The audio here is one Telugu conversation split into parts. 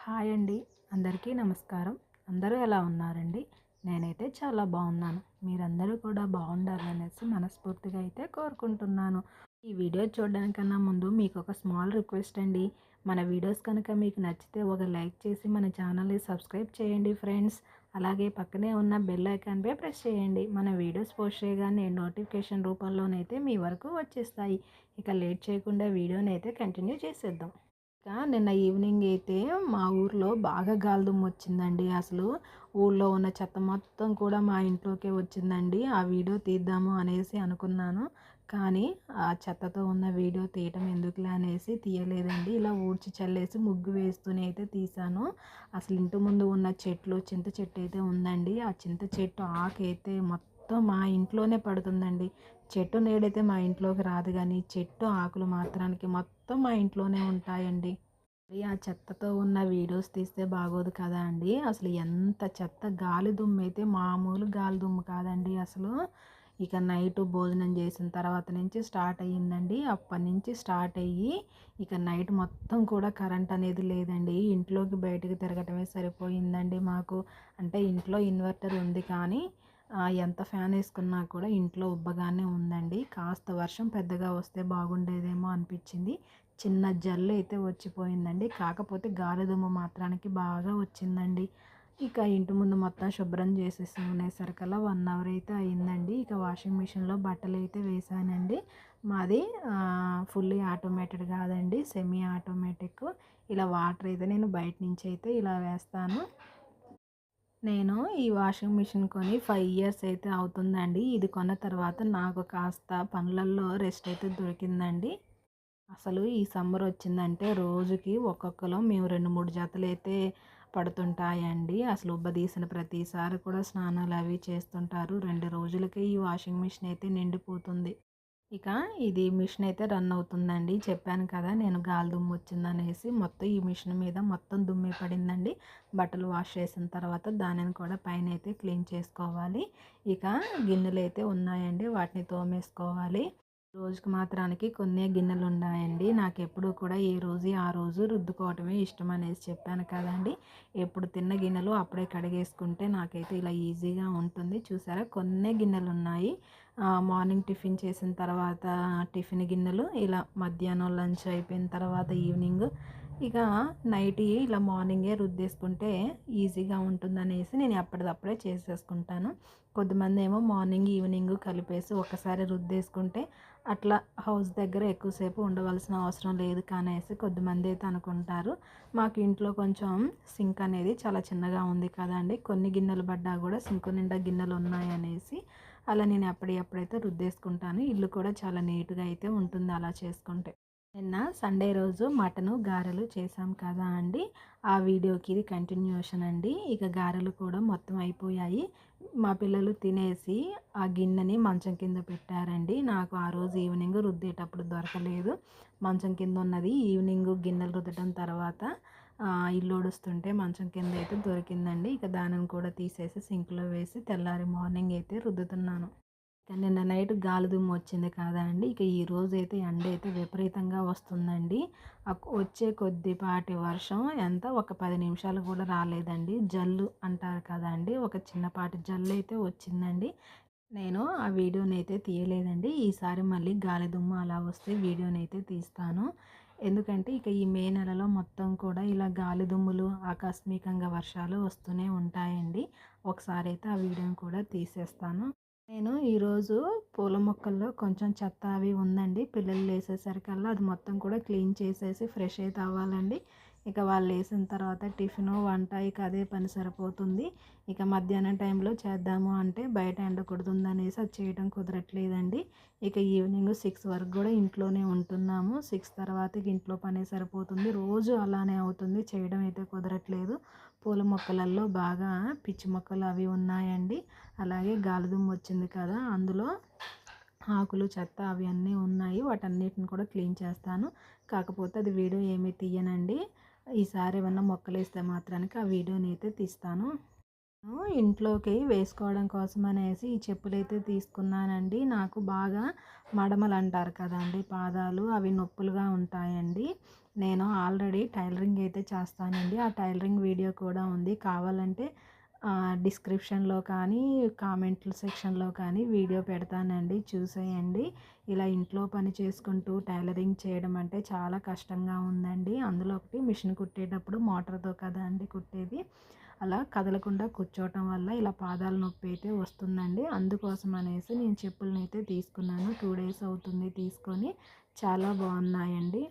హాయ్ అండి. అందరికీ నమస్కారం. అందరూ ఎలా ఉన్నారండి? నేనైతే చాలా బాగున్నాను. మీరందరూ కూడా బాగుండాలనేసి మనస్ఫూర్తిగా అయితే కోరుకుంటున్నాను. ఈ వీడియో చూడడానికన్నా ముందు మీకు ఒక స్మాల్ రిక్వెస్ట్ అండి. మన వీడియోస్ కనుక మీకు నచ్చితే ఒక లైక్ చేసి మన ఛానల్ని సబ్స్క్రైబ్ చేయండి ఫ్రెండ్స్. అలాగే పక్కనే ఉన్న బెల్ ఐకాన్పై ప్రెస్ చేయండి. మన వీడియోస్ పోస్ట్ చేయగానే నోటిఫికేషన్ రూపంలోనైతే మీ వరకు వచ్చేస్తాయి. ఇక లేట్ చేయకుండా వీడియోని అయితే కంటిన్యూ చేసేద్దాం. నిన్న ఈవినింగ్ అయితే మా ఊర్లో బాగా గాలిదుమ్ము వచ్చిందండి. అసలు ఊళ్ళో ఉన్న చెత్త మొత్తం కూడా మా ఇంట్లోకే వచ్చిందండి. ఆ వీడియో తీద్దాము అనేసి అనుకున్నాను. కానీ ఆ చెత్తతో ఉన్న వీడియో తీయటం ఎందుకులే అనేసి తీయలేదండి. ఇలా ఊడ్చి చల్లేసి ముగ్గు వేస్తూనే అయితే తీశాను. అసలు ఇంటి ముందు ఉన్న చెట్లు, చింత చెట్టు అయితే ఉందండి. ఆ చింత చెట్టు ఆకైతే మొత్తం మా ఇంట్లోనే పడుతుందండి. చెట్టు నీడైతే మా ఇంట్లోకి రాదు కానీ చెట్టు ఆకులు మాత్రానికి మొత్తం మా ఇంట్లోనే ఉంటాయండి. మరి ఆ చెత్తతో ఉన్న వీడియోస్ తీస్తే బాగోదు కదా అండి. అసలు ఎంత చెత్త, గాలి దుమ్ము అయితే మామూలు గాలి దుమ్ము కాదండి అసలు. ఇక నైట్ భోజనం చేసిన తర్వాత నుంచి స్టార్ట్ అయ్యిందండి. అప్పటి నుంచి స్టార్ట్ అయ్యి ఇక నైట్ మొత్తం కూడా కరెంట్ అనేది లేదండి. ఇంట్లోకి బయటకు తిరగటమే సరిపోయిందండి మాకు. అంటే ఇంట్లో ఇన్వర్టర్ ఉంది కానీ ఎంత ఫ్యాన్ వేసుకున్నా కూడా ఇంట్లో ఉబ్బగానే ఉందండి. కాస్త వర్షం పెద్దగా వస్తే బాగుండేదేమో అనిపించింది. చిన్న జల్లు అయితే వచ్చిపోయిందండి. కాకపోతే గాలిదుమ్ము మాత్రానికి బాగా వచ్చిందండి. ఇక ఇంటి ముందు మొత్తం శుభ్రం చేసేసుకునేసరికల్లా 1 అవర్ అయితే అయిందండి. ఇక వాషింగ్ మిషన్లో బట్టలు అయితే వేసానండి. మాది ఫుల్లీ ఆటోమేటెడ్ కాదండి, సెమీ ఆటోమేటిక్. ఇలా వాటర్ అయితే నేను బయట నుంచి అయితే ఇలా వేస్తాను. నేను ఈ వాషింగ్ మిషన్ కొని 5 ఇయర్స్ అయితే అవుతుందండి. ఇది కొన్న తర్వాత నాకు కాస్త పనులల్లో రెస్ట్ అయితే దొరికిందండి. అసలు ఈ సమ్మర్ వచ్చిందంటే రోజుకి ఒక్కొక్కరు మేము 2, 3 జతలైతే పడుతుంటాయండి. అసలు ఉబ్బదీసిన ప్రతిసారి కూడా స్నానాలు అవి చేస్తుంటారు. 2 రోజులకే ఈ వాషింగ్ మిషన్ అయితే నిండిపోతుంది. ఇక ఇది మిషన్ అయితే రన్ అవుతుందండి. చెప్పాను కదా నేను గాలి దుమ్ము వచ్చిందనేసి. మొత్తం ఈ మిషన్ మీద మొత్తం దుమ్మే పడిందండి. బట్టలు వాష్ చేసిన తర్వాత దానిని కూడా పైన అయితే క్లీన్ చేసుకోవాలి. ఇక గిన్నెలు అయితే ఉన్నాయండి, వాటిని తోమేసుకోవాలి. రోజుకి మాత్రానికి కొన్నే గిన్నెలు ఉన్నాయండి. నాకు ఎప్పుడు కూడా ఏ రోజు ఆ రోజు రుద్దుకోవటమే ఇష్టం అనేసి చెప్పాను కదండి. ఎప్పుడు తిన్న గిన్నెలు అప్పుడే కడిగేసుకుంటే నాకైతే ఇలా ఈజీగా ఉంటుంది. చూసారా, కొన్నే గిన్నెలు ఉన్నాయి. మార్నింగ్ టిఫిన్ చేసిన తర్వాత టిఫిన్ గిన్నెలు, ఇలా మధ్యాహ్నం లంచ్ అయిపోయిన తర్వాత ఈవినింగ్, ఇక నైట్ ఇలా మార్నింగే రుద్దేసుకుంటే ఈజీగా ఉంటుందనేసి నేను అప్పటిదప్పుడే చేసేసుకుంటాను. కొద్దిమంది ఏమో మార్నింగ్ ఈవినింగ్ కలిపేసి ఒకసారి రుద్దేసుకుంటే అట్లా హౌస్ దగ్గర ఎక్కువసేపు ఉండవలసిన అవసరం లేదు కానేసి కొద్దిమంది అయితే అనుకుంటారు. మాకు ఇంట్లో కొంచెం సింక్ అనేది చాలా చిన్నగా ఉంది కదండి. కొన్ని గిన్నెలు పడ్డా కూడా సింక్ నిండా గిన్నెలు ఉన్నాయనేసి అలా నేను ఎప్పుడైతే రుద్దేసుకుంటాను. ఇల్లు కూడా చాలా నీట్గా అయితే ఉంటుంది అలా చేసుకుంటే. నిన్న సండే రోజు మటను గారెలు చేశాం కదా అండి. ఆ వీడియోకి ఇది కంటిన్యూషన్ అండి. ఇక గారెలు కూడా మొత్తం అయిపోయాయి. మా పిల్లలు తినేసి ఆ గిన్నెని మంచం కింద పెట్టారండి. నాకు ఆ రోజు ఈవినింగ్ రుద్దేటప్పుడు దొరకలేదు. మంచం కింద ఉన్నది ఈవినింగ్ గిన్నెలు రుద్దడం తర్వాత ఇల్లు ఊడుస్తుంటే మంచం కింద అయితే దొరికిందండి. ఇక దానిని కూడా తీసేసి సింక్లో వేసి తెల్లారి మార్నింగ్ అయితే రుద్దుతున్నాను. నిన్న నైట్ గాలిదుమ్ము వచ్చింది కదా అండి. ఇక ఈ రోజు అయితే ఎండ అయితే విపరీతంగా వస్తుందండి. వచ్చే కొద్దిపాటి వర్షం ఎంత ఒక 10 నిమిషాలు కూడా రాలేదండి. జల్లు అంటారు కదా అండి, ఒక చిన్నపాటి జల్లు అయితే వచ్చిందండి. నేను ఆ వీడియోనైతే తీయలేదండి. ఈసారి మళ్ళీ గాలిదుమ్ము అలా వస్తే వీడియోనైతే తీస్తాను. ఎందుకంటే ఇక ఈ మే నెలలో మొత్తం కూడా ఇలా గాలిదుమ్ములు, ఆకస్మికంగా వర్షాలు వస్తూనే ఉంటాయండి. ఒకసారి అయితే ఆ వీడియోని కూడా తీసేస్తాను. నేను ఈరోజు పూల మొక్కల్లో కొంచెం చెత్త అవి ఉందండి. పిల్లలు లేసేసరికల్లా అది మొత్తం కూడా క్లీన్ చేసేసి ఫ్రెష్ అయితే అవ్వాలండి. ఇక వాళ్ళు లేసిన తర్వాత టిఫిను, వంట, ఇక అదే పని సరిపోతుంది. ఇక మధ్యాహ్నం టైంలో చేద్దాము అంటే బయట ఎండ కొడుతుందనేసి అది చేయడం కుదరట్లేదండి. ఇక ఈవినింగ్ 6 వరకు కూడా ఇంట్లోనే ఉంటున్నాము. 6 తర్వాత ఇక ఇంట్లో పనే సరిపోతుంది. రోజు అలానే అవుతుంది, చేయడం అయితే కుదరట్లేదు. పూల మొక్కలలో బాగా పిచ్చి మొక్కలు అవి ఉన్నాయండి. అలాగే గాలిదుమ్ము వచ్చింది కదా, అందులో ఆకులు, చెత్త అవి అన్నీ ఉన్నాయి. వాటన్నిటిని కూడా క్లీన్ చేస్తాను. కాకపోతే అది వీడియో ఏమీ తీయనండి. ఈసారి ఏమన్నా మొక్కలు వేస్తే మాత్రానికి ఆ వీడియోని అయితే తీస్తాను. ఇంట్లోకి వేసుకోవడం కోసం అనేసి ఈ చెప్పులైతే తీసుకున్నానండి. నాకు బాగా మడమలు అంటారు కదండి, పాదాలు అవి నొప్పులుగా ఉంటాయండి. నేను ఆల్రెడీ టైలరింగ్ అయితే చేస్తానండి. ఆ టైలరింగ్ వీడియో కూడా ఉంది. కావాలంటే డిస్క్రిప్షన్‌లో కానీ, కామెంట్ల సెక్షన్‌లో కానీ వీడియో పెడతానండి. చూసేయండి. ఇలా ఇంట్లో పని చేసుకుంటూ టైలరింగ్ చేయడం అంటే చాలా కష్టంగా ఉందండి. అందులో ఒకటి మిషన్ కుట్టేటప్పుడు మోటార్‌తో కదా అండి కుట్టేది. అలా కదలకుండా కూర్చోవటం వల్ల ఇలా పాదాల నొప్పి అయితే వస్తుందండి. అందుకోసం అనేసి నేను చెప్పులనైతే తీసుకున్నాను. 2 డేస్ అవుతుంది తీసుకొని. చాలా బాగున్నాయండి.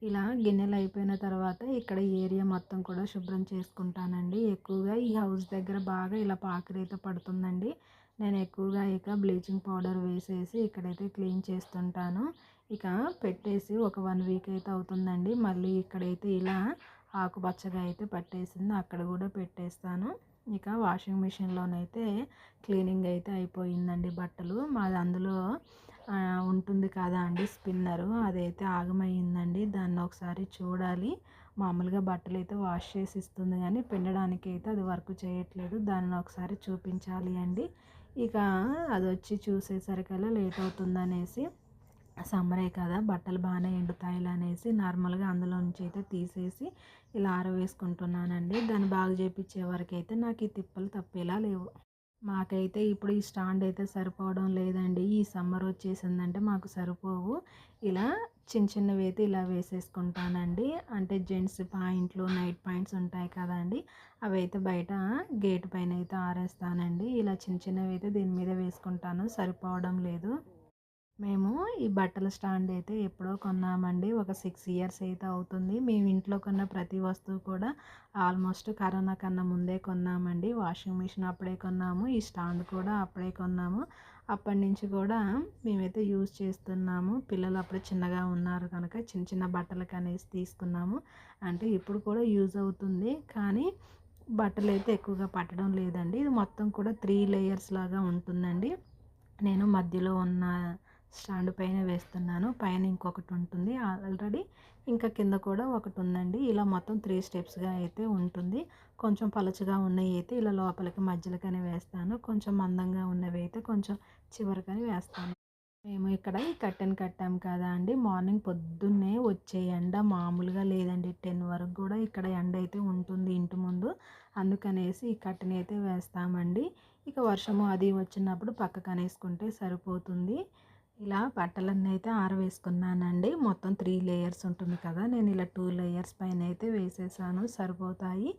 ఇలా గిన్నెలు అయిపోయిన తర్వాత ఇక్కడ ఏరియా మొత్తం కూడా శుభ్రం చేసుకుంటానండి. ఎక్కువగా ఈ హౌస్ దగ్గర బాగా ఇలా పాకరైతే పడుతుందండి. నేను ఎక్కువగా ఇక బ్లీచింగ్ పౌడర్ వేసేసి ఇక్కడైతే క్లీన్ చేస్తుంటాను. ఇక పెట్టేసి ఒక 1 వీక్ అయితే అవుతుందండి. మళ్ళీ ఇక్కడైతే ఇలా ఆకుపచ్చగా అయితే పట్టేసింది. అక్కడ కూడా పెట్టేస్తాను. ఇక వాషింగ్ మిషన్‌లోనైతే క్లీనింగ్ అయితే అయిపోయిందండి బట్టలు. మాది అందులో ఉంటుంది కదా అండి స్పిన్నరు. అదైతే ఆగమయ్యిందండి. దాన్ని ఒకసారి చూడాలి. మామూలుగా బట్టలైతే వాష్ చేసి ఇస్తుంది కానీ పిండడానికి అయితే అది వర్క్ చేయట్లేదు. దాన్ని ఒకసారి చూపించాలి అండి. ఇక అదొచ్చి చూసేసరికల్లా లేట్ అవుతుందనేసి సమ్మరే కదా బట్టలు బాగానే ఎండుతాయిలే అనేసి నార్మల్గా అందులో నుంచి అయితే తీసేసి ఇలా ఆరవేసుకుంటున్నానండి. దాన్ని బాగు చేపించే వరకైతే నాకు ఈ తిప్పలు తప్పేలా లేవు. మాకైతే ఇప్పుడు ఈ స్టాండ్ అయితే సరిపోవడం లేదండి. ఈ సమ్మర్ వచ్చేసిందంటే మాకు సరిపోవు. ఇలా చిన్న చిన్నవి అయితే ఇలా వేసేసుకుంటానండి. అంటే జెంట్స్ పాయింట్లు, నైట్ పాయింట్స్ ఉంటాయి కదండీ! అవైతే బయట గేట్ పైన అయితే ఆరేస్తానండి. ఇలా చిన్న చిన్నవి అయితే దీని మీద వేసుకుంటాను. సరిపోవడం లేదు. మేము ఈ బట్టల స్టాండ్ అయితే ఎప్పుడో కొన్నామండి. ఒక 6 ఇయర్స్ అయితే అవుతుంది. మేము ఇంట్లో కొన్న ప్రతి వస్తువు కూడా ఆల్మోస్ట్ కరోనా కన్నా ముందే కొన్నామండి. వాషింగ్ మిషన్ అప్పుడే కొన్నాము. ఈ స్టాండ్ కూడా అప్పుడే కొన్నాము. అప్పటినుంచి కూడా మేమైతే యూజ్ చేస్తున్నాము. పిల్లలు అప్పుడు చిన్నగా ఉన్నారు కనుక చిన్న చిన్న బట్టలకి అనేసి తీసుకున్నాము. అంటే ఇప్పుడు కూడా యూజ్ అవుతుంది. కానీ బట్టలైతే ఎక్కువగా పట్టడం లేదండి. ఇది మొత్తం కూడా 3 లేయర్స్ లాగా ఉంటుందండి. నేను మధ్యలో ఉన్న స్టాండ్ పైన వేస్తున్నాను. పైన ఇంకొకటి ఉంటుంది ఆల్రెడీ. ఇంకా కింద కూడా ఒకటి ఉందండి. ఇలా మొత్తం 3 స్టెప్స్‌గా అయితే ఉంటుంది. కొంచెం పలచగా ఉన్నయి అయితే ఇలా లోపలికి మధ్యలోకని వేస్తాను. కొంచెం మందంగా ఉన్నవి అయితే కొంచెం చివరకని వేస్తాను. మేము ఇక్కడ ఈ కర్టెన్ కట్టాం కదా అండి. మార్నింగ్ పొద్దున్నే వచ్చే ఎండ మామూలుగా లేదండి. 10 వరకు కూడా ఇక్కడ ఎండ అయితే ఉంటుంది ఇంటి ముందు. అందుకనేసి ఈ కర్టెన్ అయితే వేస్తామండి. ఇక వర్షము అది వచ్చినప్పుడు పక్కకనేసుకుంటే సరిపోతుంది. ఇలా బట్టలన్నీ అయితే ఆరవేసుకున్నానండి. మొత్తం 3 లేయర్స్ ఉంటుంది కదా! నేను ఇలా 2 లేయర్స్ పైన అయితే వేసేసాను. సరిపోతాయి.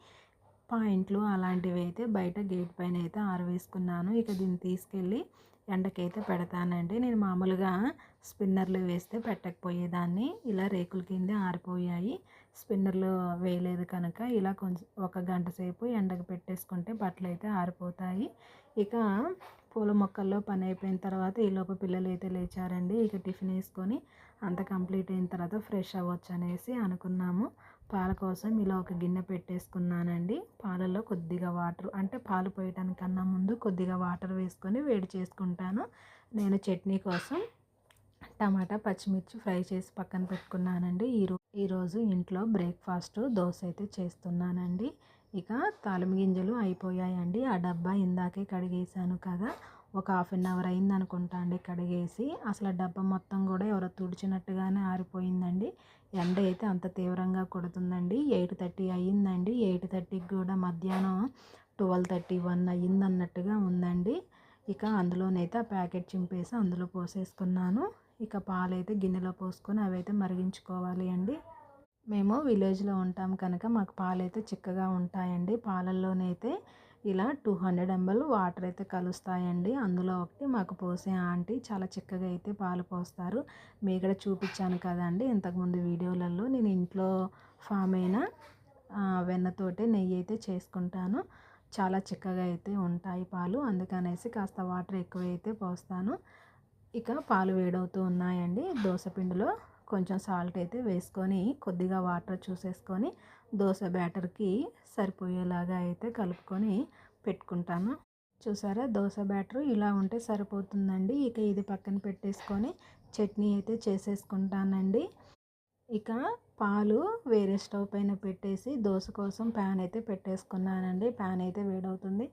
పాయింట్లు అలాంటివి అయితే బయట గేట్ పైన అయితే ఆరవేసుకున్నాను. ఇక దీన్ని తీసుకెళ్ళి ఎండకైతే పెడతానండి. నేను మామూలుగా స్పిన్నర్‌లో వేస్తే పెట్టకపోయేదాన్ని. ఇలా రేకుల కిందే ఆరిపోయాయి. స్పిన్నర్‌లో వేయలేదు కనుక ఇలా కొంచెం ఒక గంట సేపు ఎండకు పెట్టేసుకుంటే బట్టలైతే ఆరిపోతాయి. ఇక పూల మొక్కల్లో పని అయిపోయిన తర్వాత ఈలోపు పిల్లలైతే లేచారండి. ఇక టిఫిన్ వేసుకొని అంత కంప్లీట్ అయిన తర్వాత ఫ్రెష్ అవ్వచ్చు అనేసి అనుకున్నాము. పాల కోసం ఇలా ఒక గిన్నె పెట్టేసుకున్నానండి. పాలల్లో కొద్దిగా వాటర్ అంటే పాలు పోయటానికన్నా ముందు కొద్దిగా వాటర్ వేసుకొని వేడి చేసుకుంటాను. నేను చట్నీ కోసం టమాటా, పచ్చిమిర్చి ఫ్రై చేసి పక్కన పెట్టుకున్నానండి. ఈరోజు ఇంట్లో బ్రేక్ఫాస్ట్ దోశ అయితే చేస్తున్నానండి. ఇక తాలింపు గింజలు అయిపోయాయండి. ఆ డబ్బా ఇందాకే కడిగేసాను కదా! ఒక హాఫ్ అన్ అవర్ అయిందనుకుంటా అండి కడిగేసి. అసలు ఆ డబ్బా మొత్తం కూడా ఎవరో తుడిచినట్టుగానే ఆరిపోయిందండి. ఎండ అయితే అంత తీవ్రంగా కొడుతుందండి. 8:30 అయ్యిందండి. 8:30కి కూడా మధ్యాహ్నం 12:30, 1 అయ్యిందన్నట్టుగా ఉందండి. ఇక అందులోనైతే ఆ ప్యాకెట్ చింపేసి అందులో పోసేసుకున్నాను. ఇక పాలైతే గిన్నెలో పోసుకొని అవైతే మరిగించుకోవాలి అండి. మేము విలేజ్‌లో ఉంటాం కనుక మాకు పాలైతే చిక్కగా ఉంటాయండి. పాలల్లోనైతే ఇలా 200 ఎంఎల్ వాటర్ అయితే కలుస్తాయండి. అందులో ఒకటి మాకు పోసే ఆంటీ చాలా చిక్కగా అయితే పాలు పోస్తారు. మీగడ చూపించాను కదండీ ఇంతకుముందు వీడియోలలో. నేను ఇంట్లో ఫామ్ అయిన వెన్నతోటే నెయ్యి అయితే చేసుకుంటాను. చాలా చిక్కగా అయితే ఉంటాయి పాలు. అందుకనేసి కాస్త వాటర్ ఎక్కువైతే పోస్తాను. ఇక పాలు వేడవుతూ ఉన్నాయండి. దోస పిండిలో కొంచెం సాల్ట్ అయితే వేసుకొని కొద్దిగా వాటర్ చూసేసుకొని దోస బ్యాటర్కి సరిపోయేలాగా అయితే కలుపుకొని పెట్టుకుంటాను. చూసారా దోస బ్యాటర్ ఇలా ఉంటే సరిపోతుందండి. ఇక ఇది పక్కన పెట్టేసుకొని చట్నీ అయితే చేసేసుకుంటానండి. ఇక పాలు వేరే స్టవ్ పైన పెట్టేసి దోస కోసం ప్యాన్ అయితే పెట్టేసుకున్నానండి. ప్యాన్ అయితే వేడవుతుంది.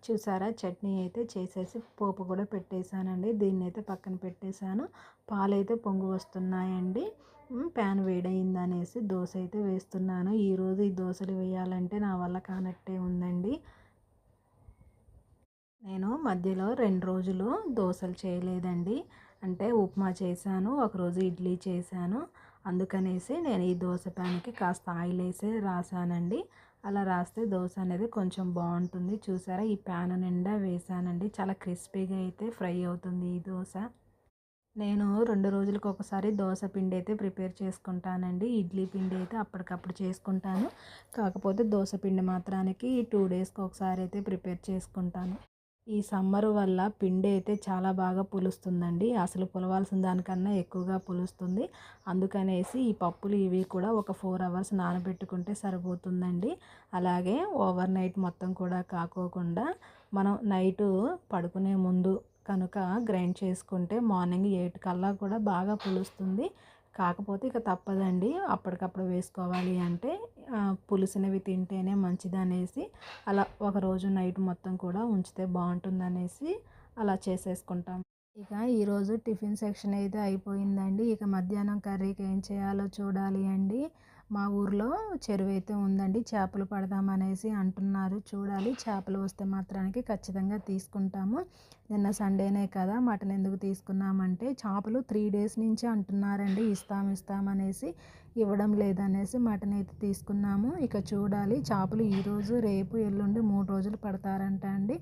చూసారా చట్నీ అయితే చేసేసి పోపు కూడా పెట్టేశానండి. దీన్ని అయితే పక్కన పెట్టేశాను. పాలైతే పొంగు వస్తున్నాయండి. ప్యాన్ వేడయిందనేసి దోశ అయితే వేస్తున్నాను. ఈరోజు ఈ దోశలు వేయాలంటే నా వల్ల కానట్టే ఉందండి. నేను మధ్యలో 2 రోజులు దోశలు చేయలేదండి. అంటే ఉప్మా చేశాను, ఒకరోజు ఇడ్లీ చేశాను. అందుకనేసి నేను ఈ దోశ ప్యాన్‌కి కాస్త ఆయిల్ ఏసి రాసానండి. అలా రాస్తే దోశ అనేది కొంచెం బావుంటుంది. చూసారా ఈ ప్యాన్ నిండా వేశానండి. చాలా క్రిస్పీగా అయితే ఫ్రై అవుతుంది ఈ దోశ. నేను 2 రోజులకు ఒకసారి దోస పిండి అయితే ప్రిపేర్ చేసుకుంటానండి. ఇడ్లీ పిండి అయితే అప్పటికప్పుడు చేసుకుంటాను. కాకపోతే దోస పిండి మాత్రానికి 2 డేస్‌కి ఒకసారి అయితే ప్రిపేర్ చేసుకుంటాను. ఈ సమ్మర్ వల్ల పిండి అయితే చాలా బాగా పులుస్తుందండి. అసలు పులవాల్సిన దానికన్నా ఎక్కువగా పులుస్తుంది. అందుకనేసి ఈ పప్పులు ఇవి కూడా ఒక 4 అవర్స్ నానబెట్టుకుంటే సరిపోతుందండి. అలాగే ఓవర్ నైట్ మొత్తం కూడా కాకోకుండా మనం నైటు పడుకునే ముందు కనుక గ్రైండ్ చేసుకుంటే మార్నింగ్ 8 కల్లా కూడా బాగా పులుస్తుంది. కాకపోతే ఇక తప్పదండి. అప్పటికప్పుడు వేసుకోవాలి అంటే పులిసినవి తింటేనే మంచిదనేసి అలా ఒకరోజు నైట్ మొత్తం కూడా ఉంచితే బాగుంటుందనేసి అలా చేసేసుకుంటాం. ఇక ఈరోజు టిఫిన్ సెక్షన్ అయితే అయిపోయిందండి. ఇక మధ్యాహ్నం కర్రీకి ఏం చేయాలో చూడాలి అండి. మా ఊర్లో చెరువైతే ఉందండి. చేపలు పడదామనేసి అంటున్నారు. చూడాలి. చేపలు వస్తే మాత్రానికి ఖచ్చితంగా తీసుకుంటాము. నిన్న సండేనే కదా మటన్ ఎందుకు తీసుకున్నామంటే చేపలు 3 డేస్ నుంచి అంటున్నారండి. ఇస్తామనేసి ఇవ్వడం లేదనేసి మటన్ అయితే తీసుకున్నాము. ఇక చూడాలి. చేపలు ఈరోజు రేపు ఎల్లుండి 3 రోజులు పడతారంట అండి.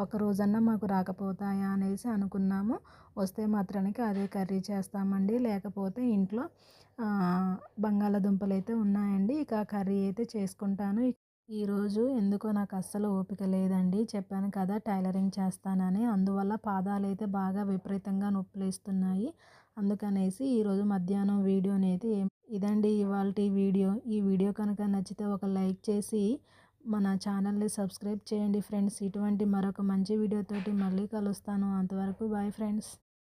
ఒక రోజన్నా మాకు రాకపోతాయా అనేసి అనుకున్నాము. వస్తే మాత్రానికి అదే కర్రీ చేస్తామండి. లేకపోతే ఇంట్లో బంగాళాదుంపలు అయితే ఉన్నాయండి. ఇక కర్రీ అయితే చేసుకుంటాను. ఈరోజు ఎందుకో నాకు అస్సలు ఓపిక లేదండి. చెప్పాను కదా టైలరింగ్ చేస్తానని. అందువల్ల పాదాలైతే బాగా విపరీతంగా నొప్పులేస్తున్నాయి. అందుకనేసి ఈరోజు మధ్యాహ్నం వీడియోనైతే ఇదండి ఇవాల్టి వీడియో. ఈ వీడియో కనుక నచ్చితే ఒక లైక్ చేసి మన ఛానల్ని సబ్స్క్రైబ్ చేయండి ఫ్రెండ్స్. ఇటువంటి మరొక మంచి వీడియోతోటి మళ్ళీ కలుస్తాను. అంతవరకు బాయ్ ఫ్రెండ్స్.